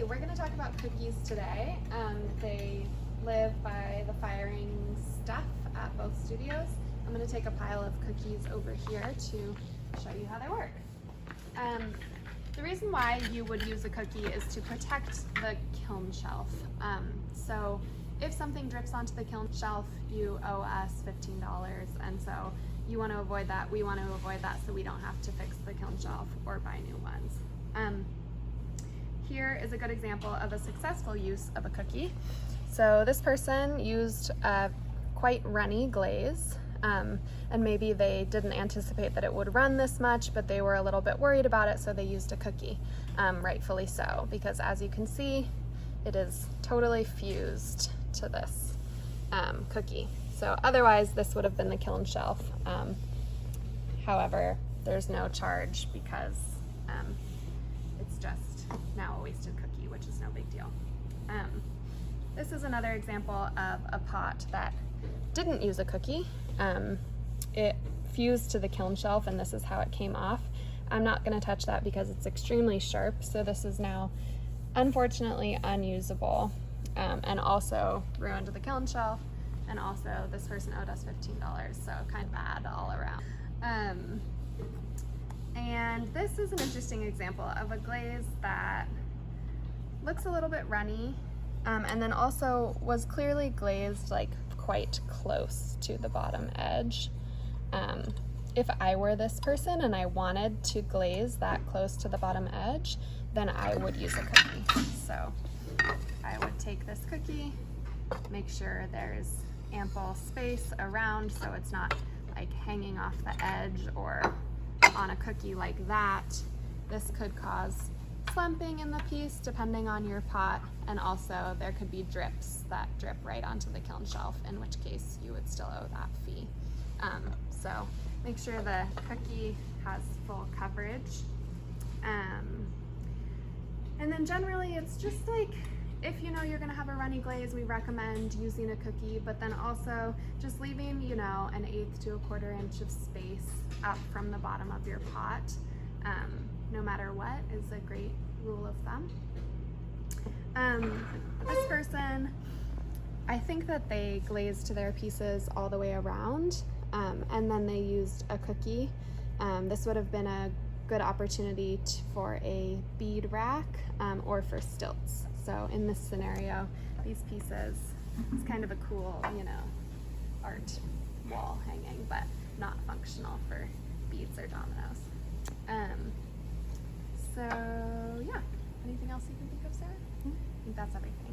Hey, we're going to talk about cookies today. They live by the firing stuff at both studios. I'm going to take a pile of cookies over here to show you how they work. The reason why you would use a cookie is to protect the kiln shelf. So if something drips onto the kiln shelf, you owe us $15, and so you want to avoid that. We want to avoid that so we don't have to fix the kiln shelf or buy new ones. Here is a good example of a successful use of a cookie. So this person used a quite runny glaze, and maybe they didn't anticipate that it would run this much, but they were a little bit worried about it, so they used a cookie, rightfully so, because as you can see, it is totally fused to this cookie. So otherwise, this would have been the kiln shelf. However, there's no charge because it's just now a wasted cookie, which is no big deal. This is another example of a pot that didn't use a cookie. It fused to the kiln shelf, and this is how it came off. I'm not going to touch that because it's extremely sharp, so this is now unfortunately unusable, and also ruined the kiln shelf, and also this person owed us $15, so kind of bad all around. And this is an interesting example of a glaze that looks a little bit runny, and then also was clearly glazed like quite close to the bottom edge. If I were this person and I wanted to glaze that close to the bottom edge, then I would use a cookie. So I would take this cookie, make sure there's ample space around so it's not like hanging off the edge, or on a cookie like that, this could cause slumping in the piece depending on your pot, and also there could be drips that drip right onto the kiln shelf, in which case you would still owe that fee. So make sure the cookie has full coverage. And then generally it's just like, if you know you're gonna have a runny glaze, we recommend using a cookie, but then also just leaving, you know, 1/8 to 1/4 inch of space up from the bottom of your pot, no matter what, is a great rule of thumb. This person, I think that they glazed their pieces all the way around, and then they used a cookie. This would have been a good opportunity for a bead rack, or for stilts. So in this scenario, these pieces, it's kind of a cool, you know, art wall hanging, but not functional for beads or dominoes. So yeah, anything else you can think of, Sarah? I think that's everything.